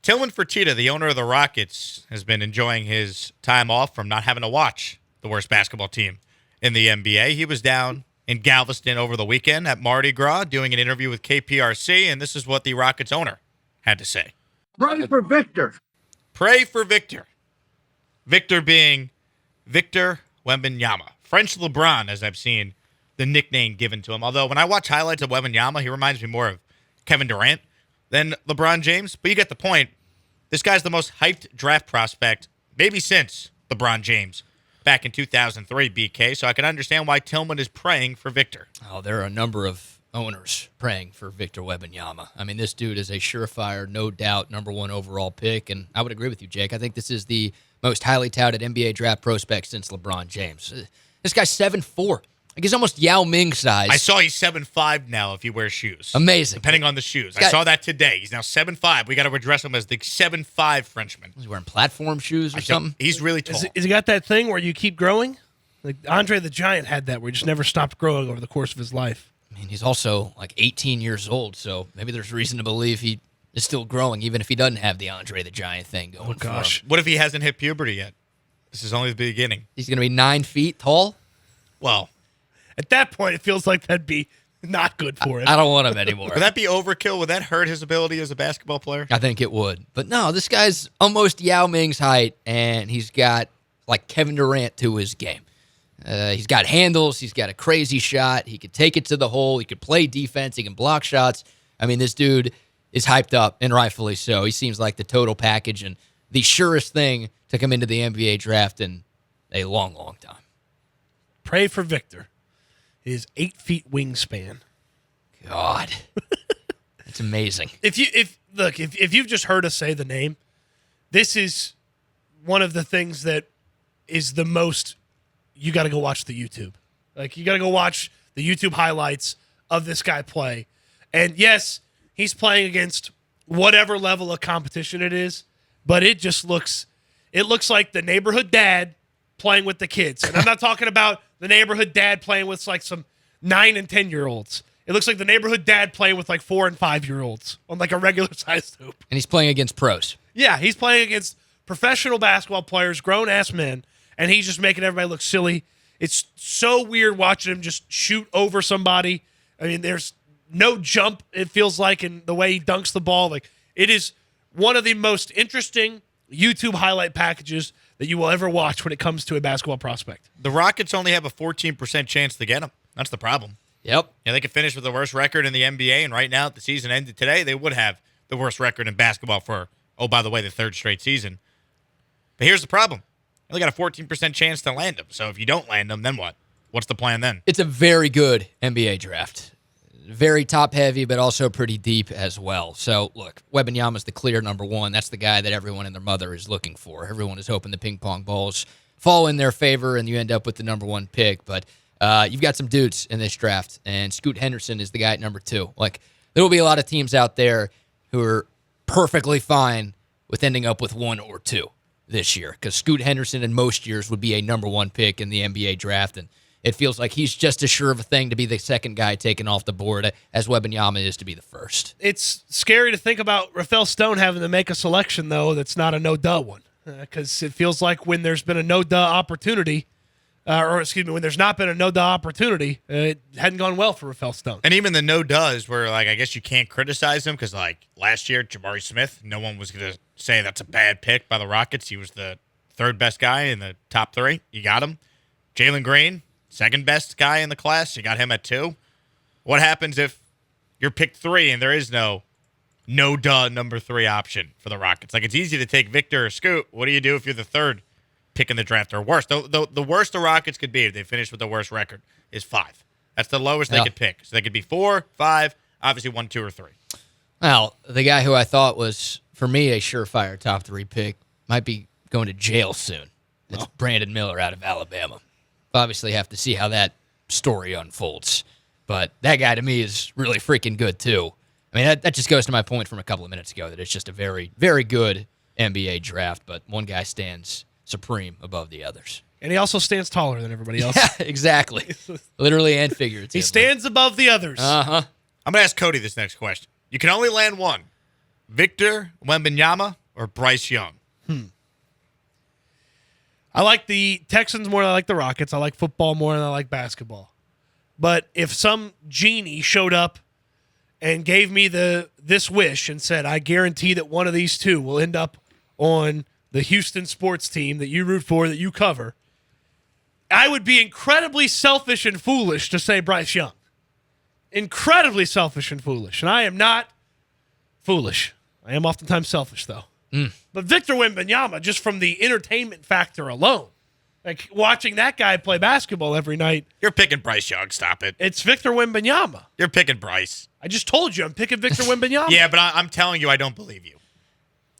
Tilman Fertitta, the owner of the Rockets, has been enjoying his time off from not having to watch the worst basketball team in the NBA. He was down in Galveston over the weekend at Mardi Gras doing an interview with KPRC, and this is what the Rockets owner had to say. Pray for Victor. Pray for Victor. Victor being Victor Wembanyama. French LeBron, as I've seen the nickname given to him. Although when I watch highlights of Wembanyama, he reminds me more of Kevin Durant than LeBron James. But you get the point. This guy's the most hyped draft prospect maybe since LeBron James back in 2003, BK. So I can understand why Tilman is praying for Victor. Oh, there are a number of owners praying for Victor Wembanyama. I mean, this dude is a surefire, no doubt, number one overall pick. And I would agree with you, Jake. I think this is the most highly touted NBA draft prospect since LeBron James. This guy's 7'4". Like, he's almost Yao Ming size. I saw he's 7'5" now if he wears shoes. Amazing. Depending on the shoes. I saw that today. He's now 7'5". We got to address him as the 7'5" Frenchman. He's wearing platform shoes or something. He's really tall. Is he got that thing where you keep growing? Like Andre the Giant had that where he just never stopped growing over the course of his life. I mean, he's also like 18 years old, so maybe there's reason to believe he is still growing, even if he doesn't have the Andre the Giant thing going for him. What if he hasn't hit puberty yet? This is only the beginning. He's going to be 9 feet tall? Well, at that point, it feels like that'd be not good for him. I don't want him anymore. Would that be overkill? Would that hurt his ability as a basketball player? I think it would. But no, this guy's almost Yao Ming's height, and he's got like Kevin Durant to his game. He's got handles. He's got a crazy shot. He could take it to the hole. He could play defense. He can block shots. I mean, this dude is hyped up, and rightfully so. He seems like the total package and the surest thing to come into the NBA draft in a long, long time. Pray for Victor. His 8 feet wingspan. God, it's amazing. If you've just heard us say the name, this is one of the things that is the most. You got to go watch the YouTube. Like, you got to go watch the YouTube highlights of this guy play. And yes, he's playing against whatever level of competition it is, but it looks like the neighborhood dad playing with the kids. And I'm not talking about the neighborhood dad playing with like some 9 and 10-year-olds. It looks like the neighborhood dad playing with like 4 and 5-year-olds on like a regular sized hoop. And he's playing against pros. Yeah, he's playing against professional basketball players, grown-ass men, and he's just making everybody look silly. It's so weird watching him just shoot over somebody. I mean, there's no jump, it feels like, in the way he dunks the ball. Like, it is one of the most interesting YouTube highlight packages that you will ever watch when it comes to a basketball prospect. The Rockets only have a 14% chance to get him. That's the problem. Yep. Yeah, they could finish with the worst record in the NBA, and right now, if the season ended today, they would have the worst record in basketball for, oh, by the way, the third straight season. But here's the problem. You only got a 14% chance to land him. So if you don't land him, then what? What's the plan then? It's a very good NBA draft. Very top-heavy, but also pretty deep as well. So, look, Wembanyama's the clear number one. That's the guy that everyone and their mother is looking for. Everyone is hoping the ping-pong balls fall in their favor and you end up with the number one pick. But you've got some dudes in this draft, and Scoot Henderson is the guy at number 2. Like, there will be a lot of teams out there who are perfectly fine with ending up with 1 or 2 this year, because Scoot Henderson in most years would be a number 1 pick in the NBA draft, and it feels like he's just as sure of a thing to be the second guy taken off the board as Wembanyama is to be the first. It's scary to think about Rafael Stone having to make a selection, though, that's not a no-duh one, because it feels like when there's been a no-duh opportunity, when there's not been a no-duh opportunity, it hadn't gone well for Rafael Stone. And even the no-duhs where, like, I guess you can't criticize him because, like, last year, Jabari Smith, no one was going to say that's a bad pick by the Rockets. He was the third best guy in the top 3. You got him. Jalen Green, second best guy in the class. You got him at 2. What happens if you're picked 3 and there is no-duh number 3 option for the Rockets? Like, it's easy to take Victor or Scoot. What do you do if you're the third pick in the draft, or worse? The worst the Rockets could be if they finish with the worst record is 5. That's the lowest they could pick. So they could be 4, 5, obviously 1, 2, or 3. Well, the guy who I thought was, for me, a surefire top 3 pick might be going to jail soon. It's Brandon Miller out of Alabama. Obviously have to see how that story unfolds. But that guy, to me, is really freaking good, too. I mean, that just goes to my point from a couple of minutes ago, that it's just a very, very good NBA draft, but one guy stands supreme above the others. And he also stands taller than everybody else. Yeah, exactly. Literally and figuratively. He stands above the others. Uh-huh. I'm going to ask Cody this next question. You can only land 1. Victor Wembanyama or Bryce Young? I like the Texans more than I like the Rockets. I like football more than I like basketball. But if some genie showed up and gave me this wish and said, I guarantee that one of these two will end up on the Houston sports team that you root for, that you cover, I would be incredibly selfish and foolish to say Bryce Young. Incredibly selfish and foolish. And I am not foolish. I am oftentimes selfish, though. But Victor Wembanyama, just from the entertainment factor alone, like watching that guy play basketball every night. You're picking Bryce Young. Stop it. It's Victor Wembanyama. You're picking Bryce. I just told you I'm picking Victor Wembanyama. Yeah, but I'm telling you I don't believe you.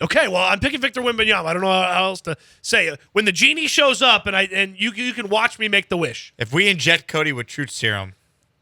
Okay, well, I'm picking Victor Wembanyama. I don't know how else to say it. When the genie shows up and you can watch me make the wish. If we inject Cody with truth serum,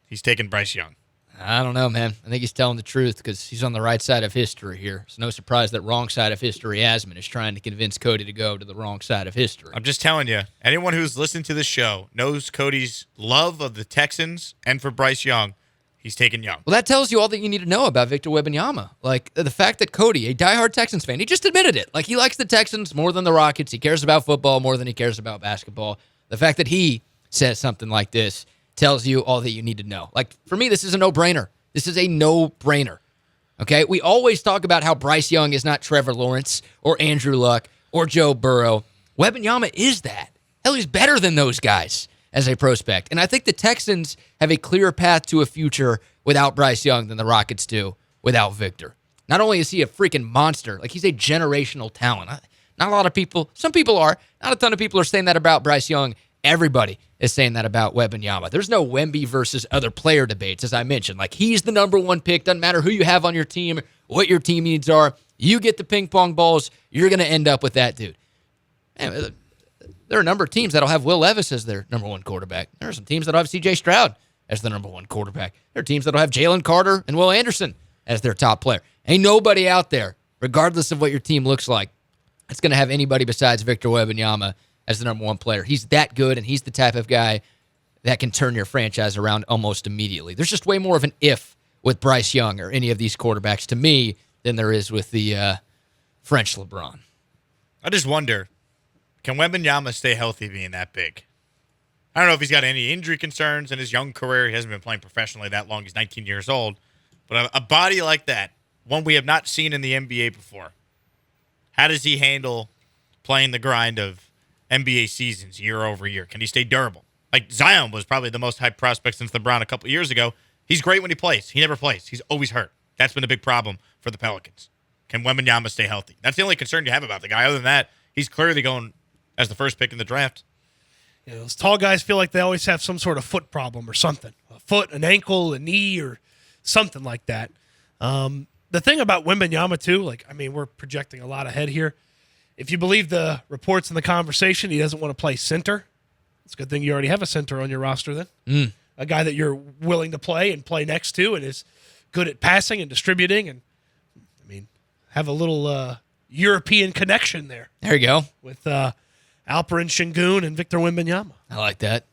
he's taking Bryce Young. I don't know, man. I think he's telling the truth because he's on the right side of history here. It's no surprise that wrong side of history Asman is trying to convince Cody to go to the wrong side of history. I'm just telling you, anyone who's listened to this show knows Cody's love of the Texans and for Bryce Young. He's taking Young. Well, that tells you all that you need to know about Victor Wembanyama. Like, the fact that Cody, a diehard Texans fan, he just admitted it. Like, he likes the Texans more than the Rockets. He cares about football more than he cares about basketball. The fact that he says something like this tells you all that you need to know. Like, for me, this is a no-brainer. This is a no-brainer. Okay? We always talk about how Bryce Young is not Trevor Lawrence or Andrew Luck or Joe Burrow. Wembanyama is that. Hell, he's better than those guys as a prospect. And I think the Texans have a clearer path to a future without Bryce Young than the Rockets do without Victor. Not only is he a freaking monster, like he's a generational talent. Not a lot of people, some people are, not a ton of people are saying that about Bryce Young. Everybody is saying that about Wembanyama. There's no Wemby versus other player debates, as I mentioned. Like, he's the number one pick. Doesn't matter who you have on your team, what your team needs are. You get the ping pong balls, you're going to end up with that dude. Man, there are a number of teams that'll have Will Levis as their number one quarterback. There are some teams that'll have C.J. Stroud as the number one quarterback. There are teams that'll have Jalen Carter and Will Anderson as their top player. Ain't nobody out there, regardless of what your team looks like, that's going to have anybody besides Victor Wembanyama as the number one player. He's that good, and he's the type of guy that can turn your franchise around almost immediately. There's just way more of an if with Bryce Young or any of these quarterbacks to me than there is with the French LeBron. I just wonder, can Wembanyama stay healthy being that big? I don't know if he's got any injury concerns in his young career. He hasn't been playing professionally that long. He's 19 years old. But a body like that, one we have not seen in the NBA before, how does he handle playing the grind of NBA seasons year over year? Can he stay durable? Like, Zion was probably the most hyped prospect since LeBron a couple years ago. He's great when he plays. He never plays. He's always hurt. That's been a big problem for the Pelicans. Can Wembanyama stay healthy? That's the only concern you have about the guy. Other than that, he's clearly going as the first pick in the draft. You know, those tall guys feel like they always have some sort of foot problem or something. A foot, an ankle, a knee, or something like that. The thing about Wembanyama, too, like, I mean, we're projecting a lot ahead here. If you believe the reports in the conversation, he doesn't want to play center. It's a good thing you already have a center on your roster then. A guy that you're willing to play and play next to and is good at passing and distributing and, I mean, have a little European connection there. There you go. With Alperen Şengün and Victor Wembanyama. I like that.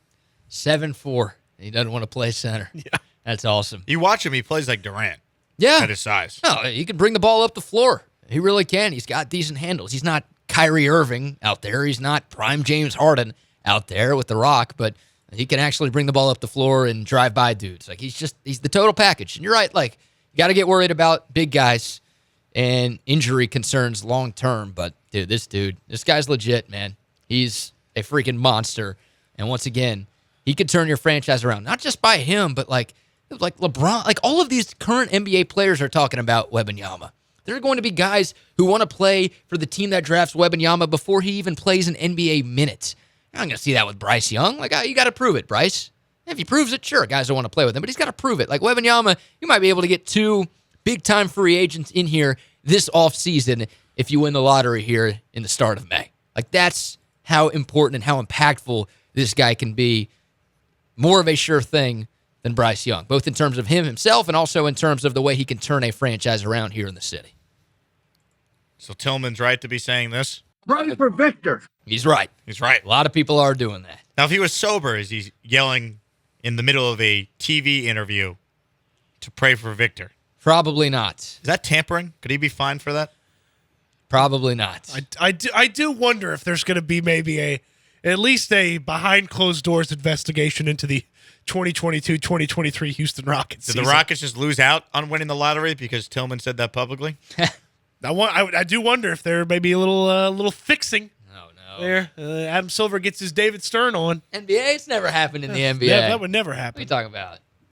7'4". He doesn't want to play center. Yeah. That's awesome. You watch him, he plays like Durant. Yeah. At his size. No, he can bring the ball up the floor. He really can. He's got decent handles. He's not Kyrie Irving out there. He's not prime James Harden out there with the rock, but he can actually bring the ball up the floor and drive by dudes. Like, he's the total package. And you're right, like, you got to get worried about big guys and injury concerns long term, but this guy's legit, man. He's a freaking monster. And once again, he could turn your franchise around. Not just by him, but like LeBron, like all of these current NBA players are talking about Wembanyama. There are going to be guys who want to play for the team that drafts Wembanyama before he even plays an NBA minute. You're not going to see that with Bryce Young. Like, you got to prove it, Bryce. If he proves it, sure, guys will want to play with him, but he's got to prove it. Like Wembanyama, you might be able to get 2 big-time free agents in here this offseason if you win the lottery here in the start of May. Like, that's how important and how impactful this guy can be. More of a sure thing than Bryce Young, both in terms of him himself and also in terms of the way he can turn a franchise around here in the city. So Tilman's right to be saying this? Run for Victor. He's right. He's right. A lot of people are doing that. Now, if he was sober, is he yelling in the middle of a TV interview to pray for Victor? Probably not. Is that tampering? Could he be fined for that? Probably not. I do wonder if there's going to be maybe at least a behind closed doors investigation into the 2022-2023 Houston Rockets Did season. the Rockets just lose out on winning the lottery because Tilman said that publicly? I do wonder if there may be a little fixing Oh, no. there. Adam Silver gets his David Stern on. NBA? It's never happened in the NBA. Yeah, that would never What are you happen. talking about?